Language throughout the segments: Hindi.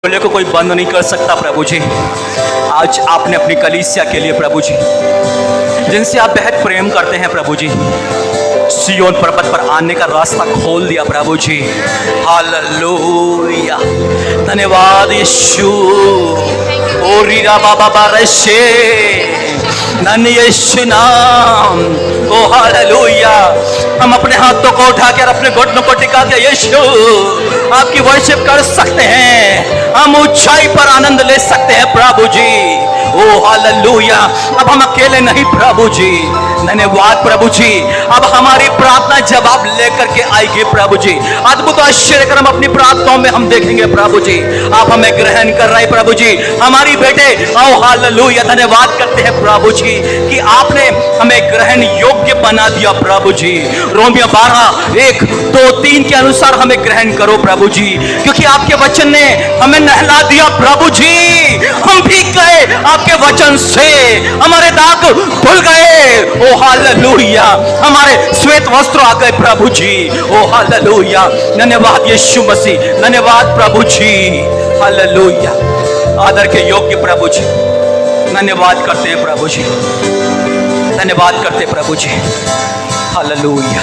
बोले को कोई बंद नहीं कर सकता प्रभु जी। आज आपने अपनी कलीसिया के लिए प्रभु जी, जिनसे आप बेहद प्रेम करते हैं प्रभु जी, सियोन पर्वत पर आने का रास्ता खोल दिया प्रभु जी। हालेलुया, धन्यवाद यीशु। ओ रीरा बाबा बारशे धन्य यीशु नाम। ओ हालेलुया। हम अपने हाथों को उठा कर अपने घुटनों को टिका के यीशु आपकी वर्शिप कर सकते हैं। हम ऊंचाई पर आनंद ले सकते हैं प्रभु जी। ओ हालेलुया। अब हम अकेले नहीं प्रभु जी, धन्यवाद प्रभु जी। अब हमारी प्रार्थना जवाब लेकर के आएगी प्रभु जी। अद्भुत आश्चर्यक्रम अपनी प्रार्थनाओं में हम देखेंगे प्रभु जी। आप हमें ग्रहण कर रहे प्रभु जी, हमारी बेटे। ओ हालेलुया, धन्यवाद करते हैं प्रभु जी कि आपने हमें ग्रहण योग्य बना दिया प्रभु जी। रोमियो 12:1-2-3 के अनुसार हमें ग्रहण करो प्रभु जी, क्योंकि आपके वचन ने हमें नहला दिया प्रभु जी। हम भीग गए आपके वचन से, हमारे दाग धुल गए। ओ हालेलुया, हमारे श्वेत वस्त्र आ गए प्रभु जी। ओ हालेलुया, धन्यवाद यीशु मसीह, धन्यवाद प्रभु जी। हालेलुया, आदर के योग्य प्रभु जी, धन्यवाद करते हैं प्रभु जी, धन्यवाद करते प्रभु जी। Hallelujah,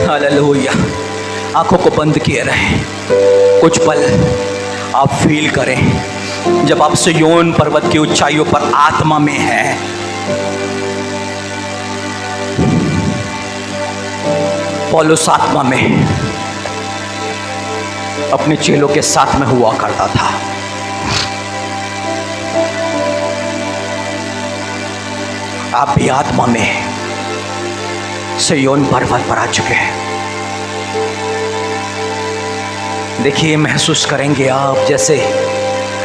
hallelujah. आंखों को बंद किए रहें, कुछ पल आप फील करें जब आप सिय्योन पर्वत की ऊंचाइयों पर आत्मा में हैं। पौलुस आत्मा में अपने चेलों के साथ में हुआ करता था। आप भी आत्मा में सिय्योन पर्वत पर आ चुके हैं। देखिए, महसूस करेंगे आप जैसे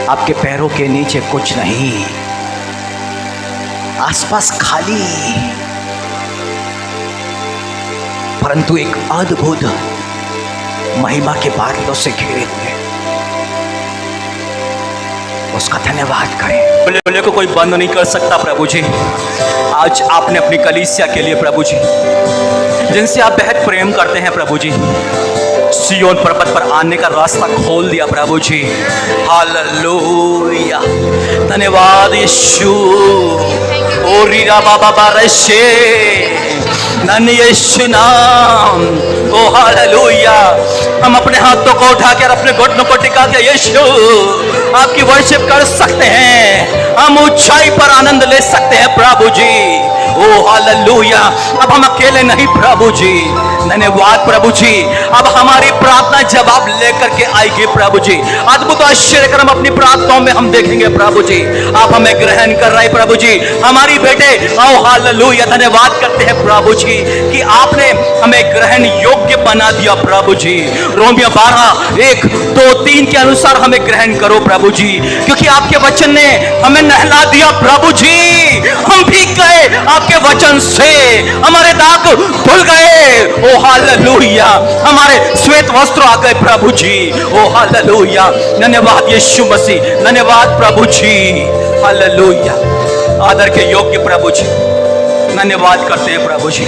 आपके पैरों के नीचे कुछ नहीं, आसपास खाली, परंतु एक अद्भुत महिमा के बादलों से घिरे हुए। उसका धन्यवाद करें। बोले को कोई बंद नहीं कर सकता प्रभु जी। आज आपने अपनी कलीसिया के लिए प्रभु जी, जिनसे आप बेहद प्रेम करते हैं प्रभु जी, सियोन पर्वत पर आने का रास्ता खोल दिया प्रभु जी। हालेलुया, धन्यवाद यीशु। ओ रीरा बाबा बारशे धन्य यीशु नाम। ओ हालेलुया। हम अपने हाथों को उठाकर अपने घुटनों को टिका के यीशु आपकी वर्शिप कर सकते हैं। हम ऊंचाई पर आनंद ले सकते हैं प्रभु जी। ओ हालेलुया। अब हम अकेले नहीं प्रभु जी, धन्यवाद प्रभु जी। अब हमारी प्रार्थना जवाब लेकर के आएगी प्रभु जी। अद्भुत आश्चर्यक्रम अपनी प्रार्थनाओं में हम देखेंगे प्रभु जी। आप हमें ग्रहण कर रहे प्रभु जी, हमारी बेटे। ओ हालेलुया, धन्यवाद करते हैं प्रभु जी कि आपने हमें ग्रहण योग्य बना दिया प्रभु जी। रोमियो 12:1-2-3 के अनुसार हमें ग्रहण करो प्रभु जी, क्योंकि आपके वचन ने हमें नहला दिया प्रभु जी। हम भीग गए आपके वचन से, हमारे दाग धुल गए। ओ हालेलुया, हमारे श्वेत वस्त्र आ गए प्रभु जी। ओ हालेलुया, धन्यवाद यीशु मसीह, धन्यवाद प्रभु जी। हालेलुया, आदर के योग्य प्रभु जी, धन्यवाद करते हैं प्रभु जी,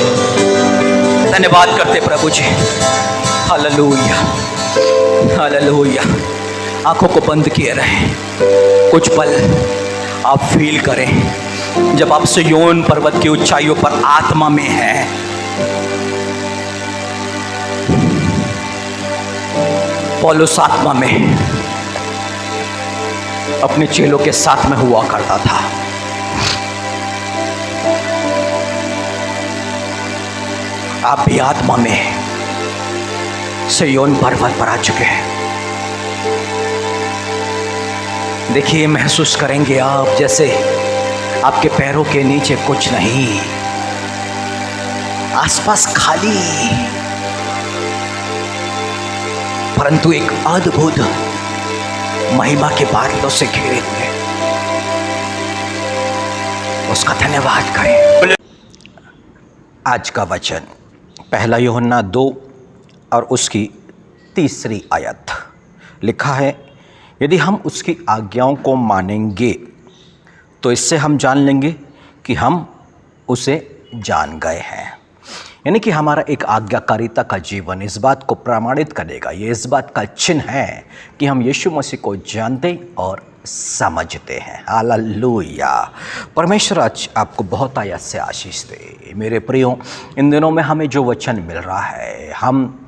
धन्यवाद करते प्रभु जी। Hallelujah, hallelujah. आंखों को बंद किए रहें, कुछ पल आप फील करें जब आप सिय्योन पर्वत की ऊंचाइयों पर आत्मा में हैं। पौलुस आत्मा में अपने चेलों के साथ में हुआ करता था। आप भी आत्मा में सिय्योन पर्वत पर आ चुके हैं। देखिए, महसूस करेंगे आप जैसे आपके पैरों के नीचे कुछ नहीं, आसपास खाली, परंतु एक अद्भुत महिमा के बादलों से घिरे हुए। उसका धन्यवाद करें। आज का वचन 1 यूहन्ना 2 और उसकी 3 आयत लिखा है, यदि हम उसकी आज्ञाओं को मानेंगे तो इससे हम जान लेंगे कि हम उसे जान गए हैं। यानी कि हमारा एक आज्ञाकारिता का जीवन इस बात को प्रमाणित करेगा। ये इस बात का चिन्ह है कि हम यीशु मसीह को जानते और समझते हैं। हालेलुया। परमेश्वर आज आपको बहुत आयत से आशीष दे। मेरे प्रियो, इन दिनों में हमें जो वचन मिल रहा है, हम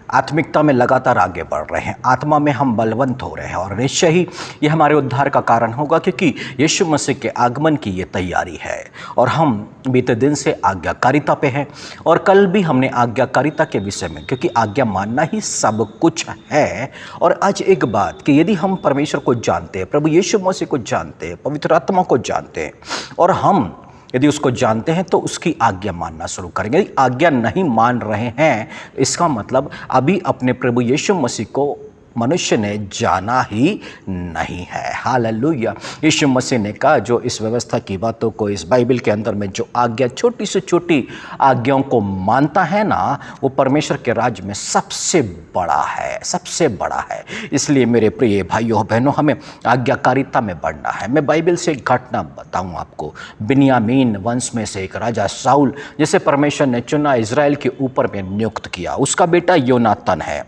आत्मिकता में लगातार आगे बढ़ रहे हैं, आत्मा में हम बलवंत हो रहे हैं और निश्चय ही ये हमारे उद्धार का कारण होगा, क्योंकि यीशु मसीह के आगमन की ये तैयारी है। और हम बीते दिन से आज्ञाकारिता पे हैं और कल भी हमने आज्ञाकारिता के विषय में, क्योंकि आज्ञा मानना ही सब कुछ है। और आज एक बात कि यदि हम परमेश्वर को जानते हैं, प्रभु यीशु मसीह को जानते हैं, पवित्र आत्मा को जानते हैं और हम यदि उसको जानते हैं तो उसकी आज्ञा मानना शुरू करेंगे। यदि आज्ञा नहीं मान रहे हैं, इसका मतलब अभी अपने प्रभु यीशु मसीह को मनुष्य ने जाना ही नहीं है। हालेलुया। यीशु मसीह ने कहा, जो इस व्यवस्था की बातों को, इस बाइबल के अंदर में जो आज्ञा, छोटी से छोटी आज्ञाओं को मानता है ना, वो परमेश्वर के राज्य में सबसे बड़ा है, सबसे बड़ा है। इसलिए मेरे प्रिय भाइयों बहनों, हमें आज्ञाकारिता में बढ़ना है। मैं बाइबल से एक घटना बताऊं आपको। बिन्यामीन वंश में से एक राजा शाऊल, जिसे परमेश्वर ने चुना, इजराइल के ऊपर में नियुक्त किया, उसका बेटा योनातन है।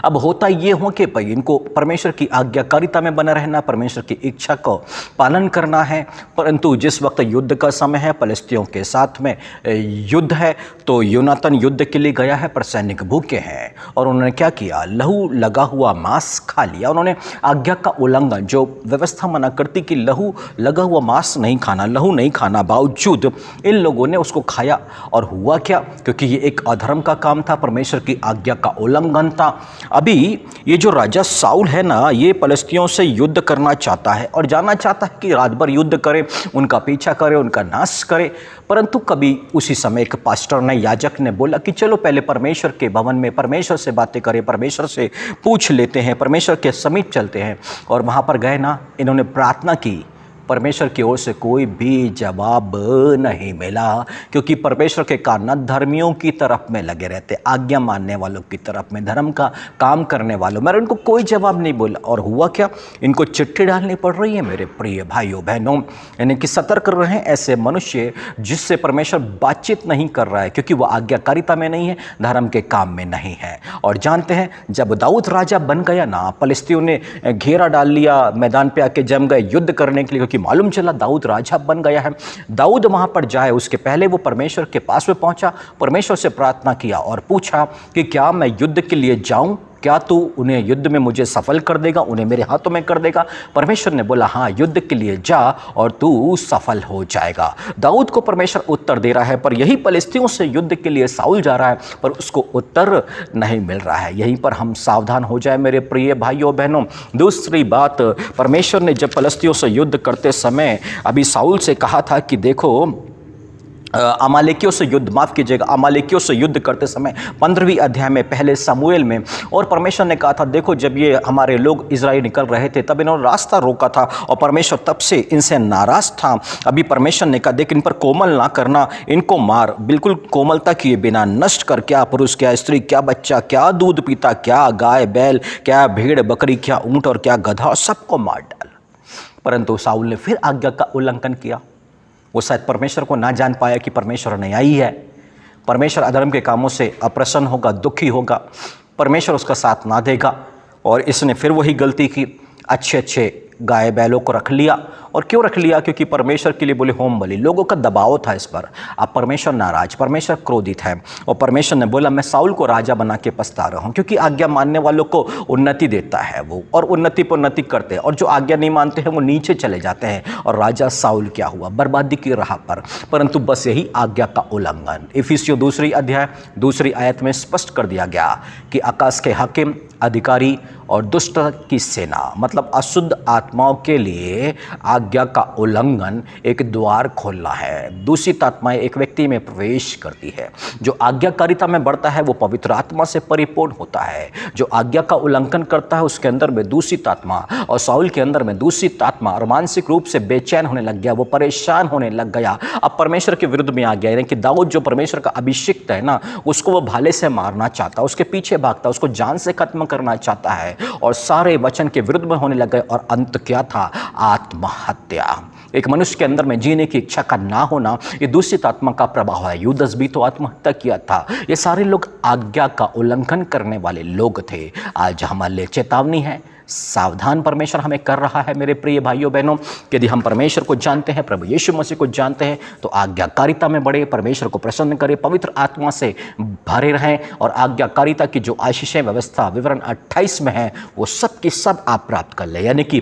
अब होता ये हो कि भाई इनको परमेश्वर की आज्ञाकारिता में बना रहना, परमेश्वर की इच्छा को पालन करना है। परंतु जिस वक्त युद्ध का समय है, फलिस्तियों के साथ में युद्ध है, तो योनातन युद्ध के लिए गया है, पर सैनिक भूखे हैं और उन्होंने क्या किया, लहू लगा हुआ मांस खा लिया। उन्होंने आज्ञा का उल्लंघन, जो व्यवस्था मना करती कि लहू लगा हुआ मांस नहीं खाना, लहू नहीं खाना, बावजूद इन लोगों ने उसको खाया। और हुआ क्या, क्योंकि ये एक अधर्म का काम था, परमेश्वर की आज्ञा का उल्लंघन था। अभी ये जो राजा शाऊल है ना, ये फलिस्तियों से युद्ध करना चाहता है और जानना चाहता है कि रात भर युद्ध करे, उनका पीछा करे, उनका नाश करे। परंतु कभी उसी समय एक पास्टर ने, याजक ने बोला कि चलो पहले परमेश्वर के भवन में परमेश्वर से बातें करें, परमेश्वर से पूछ लेते हैं, परमेश्वर के समीप चलते हैं। और वहाँ पर गए ना, इन्होंने प्रार्थना की, परमेश्वर की ओर से कोई भी जवाब नहीं मिला, क्योंकि परमेश्वर के कारण धर्मियों की तरफ में लगे रहते, आज्ञा मानने वालों की तरफ में, धर्म का काम करने वालों में, उनको कोई जवाब नहीं बोला। और हुआ क्या, इनको चिट्ठी डालनी पड़ रही है मेरे प्रिय भाइयों बहनों। यानी कि सतर्क रहे ऐसे मनुष्य जिससे परमेश्वर बातचीत नहीं कर रहा है, क्योंकि वह आज्ञाकारिता में नहीं है, धर्म के काम में नहीं है। और जानते हैं, जब दाऊद राजा बन गया ना, फलिस्तियों ने घेरा डाल लिया, मैदान पे आके जम गए युद्ध करने के लिए, कि मालूम चला दाऊद राजा बन गया है। दाऊद वहां पर जाए उसके पहले वो परमेश्वर के पास में पहुंचा, परमेश्वर से प्रार्थना किया और पूछा कि क्या मैं युद्ध के लिए जाऊं, क्या तू उन्हें युद्ध में मुझे सफल कर देगा, उन्हें मेरे हाथों में कर देगा। परमेश्वर ने बोला, हाँ, युद्ध के लिए जा और तू सफल हो जाएगा। दाऊद को परमेश्वर उत्तर दे रहा है, पर यही फलिस्तियों से युद्ध के लिए शाऊल जा रहा है, पर उसको उत्तर नहीं मिल रहा है। यहीं पर हम सावधान हो जाए मेरे प्रिय भाइयों बहनों। दूसरी बात, परमेश्वर ने जब फलिस्तियों से युद्ध करते समय अभी शाऊल से कहा था कि देखो, अमालेकियों से युद्ध, माफ़ कीजिएगा, अमालेकियों से युद्ध करते समय 15वीं अध्याय में, पहले समूएल में, और परमेश्वर ने कहा था, देखो जब ये हमारे लोग इजराइल निकल रहे थे तब इन्होंने रास्ता रोका था और परमेश्वर तब से इनसे नाराज़ था। अभी परमेश्वर ने कहा, देख इन पर कोमल ना करना, इनको मार, बिल्कुल कोमलता किए बिना नष्ट कर, क्या पुरुष, क्या स्त्री, क्या बच्चा, क्या दूध पीता, क्या गाय बैल, क्या भेड़ बकरी, क्या ऊँट और क्या गधा, सबको मार डाल। परंतु शाऊल ने फिर आज्ञा का उल्लंघन किया। वो शायद परमेश्वर को ना जान पाया कि परमेश्वर न्यायी है, परमेश्वर अधर्म के कामों से अप्रसन्न होगा, दुखी होगा, परमेश्वर उसका साथ ना देगा। और इसने फिर वही गलती की, अच्छे अच्छे गाय बैलों को रख लिया। और क्यों रख लिया, क्योंकि परमेश्वर के लिए बोले होम बलि, लोगों का दबाव था इस पर। अब परमेश्वर नाराज, परमेश्वर क्रोधित है और परमेश्वर ने बोला, मैं शाऊल को राजा बना के पछता रहा हूँ, क्योंकि आज्ञा मानने वालों को उन्नति देता है वो, और उन्नति पर उन्नति करते हैं, और जो आज्ञा नहीं मानते हैं वो नीचे चले जाते हैं। और राजा शाऊल क्या हुआ, बर्बादी की राह पर, परंतु बस यही आज्ञा का उल्लंघन। इफिसियों 2 अध्याय 2 आयत में स्पष्ट कर दिया गया कि आकाश के हाकिम, अधिकारी और दुष्ट की सेना, मतलब अशुद्ध आत्माओं के लिए आज्ञा का उल्लंघन एक द्वार खोलना है। दूषित आत्माएं एक व्यक्ति में प्रवेश करती है। जो आज्ञाकारिता में बढ़ता है वो पवित्र आत्मा से परिपूर्ण होता है। जो आज्ञा का उल्लंघन करता है उसके अंदर में दूषित आत्मा, और शाऊल के अंदर में दूषित आत्मा, और मानसिक रूप से बेचैन होने लग गया, वो परेशान होने लग गया, अब परमेश्वर के विरुद्ध में आ गया। यानी कि दाऊद जो परमेश्वर का अभिषिक्त है ना, उसको वो भाले से मारना चाहता, उसके पीछे भागता, उसको जान से खत्म करना चाहता है, और सारे वचन के विरुद्ध में होने लग गए। और अंत क्या था, आत्महत्या। एक मनुष्य के अंदर में जीने की इच्छा का ना होना, ये दूषित आत्मा का प्रभाव है। यूदस भी तो आत्महत्या किया था। ये सारे लोग आज्ञा का उल्लंघन करने वाले लोग थे। आज हमारे लिए चेतावनी है, सावधान परमेश्वर हमें कर रहा है मेरे प्रिय भाइयों बहनों। यदि हम परमेश्वर को जानते हैं, प्रभु यीशु मसीह को जानते हैं, तो आज्ञाकारिता में बढ़े, परमेश्वर को प्रसन्न करें, पवित्र आत्मा से भरे रहें और आज्ञाकारिता की जो आशीषें व्यवस्था विवरण 28 में है वो सब की सब आप प्राप्त कर ले। यानी कि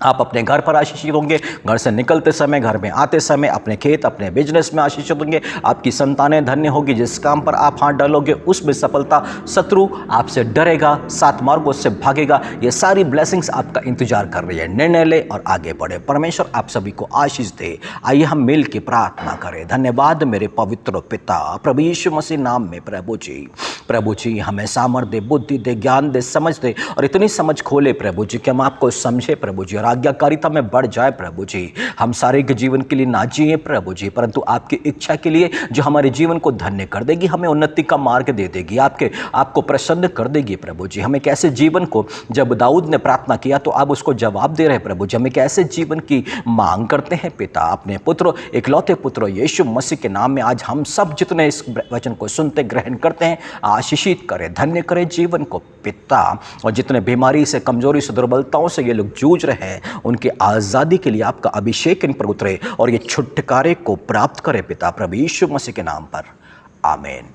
आप अपने घर पर आशीषित होंगे, घर से निकलते समय, घर में आते समय, अपने खेत, अपने बिजनेस में आशीषित होंगे, आपकी संतानें धन्य होगी। जिस काम पर आप हाथ डालोगे उसमें सफलता, शत्रु आपसे डरेगा, सात मार्गों से भागेगा। ये सारी ब्लेसिंग्स आपका इंतजार कर रही है। निर्णय ले और आगे बढ़े। परमेश्वर आप सभी को आशीष दे। आइए हम मिल के प्रार्थना करें। धन्यवाद मेरे पवित्र पिता, प्रभु यीशु मसीह नाम में प्रभु जी हमें सामर्थ्य दे, बुद्धि दे, ज्ञान दे, समझ दे और इतनी समझ खोले प्रभु जी कि हम आपको समझे प्रभु जी और आज्ञाकारिता में बढ़ जाए प्रभु जी। हम सारे के जीवन के लिए ना जिए प्रभु जी, परंतु आपकी इच्छा के लिए जो हमारे जीवन को धन्य कर देगी, हमें उन्नति का मार्ग दे देगी, आपको प्रसन्न कर देगी प्रभु जी। हमें कैसे जीवन को, जब दाऊद ने प्रार्थना किया तो आप उसको जवाब दे रहे प्रभु जी। हमें कैसे जीवन की मांग करते हैं पिता, अपने पुत्र, इकलौते पुत्र यीशु मसीह के नाम में आज हम सब जितने इस वचन को सुनते ग्रहण करते हैं, आशीषित करें, धन्य करें जीवन को पिता। और जितने बीमारी से, कमजोरी से, दुर्बलताओं से ये लोग जूझ रहे हैं, उनकी आज़ादी के लिए आपका अभिषेक इन पर उतरे और ये छुटकारे को प्राप्त करे पिता, प्रभु यीशु मसीह के नाम पर, आमीन।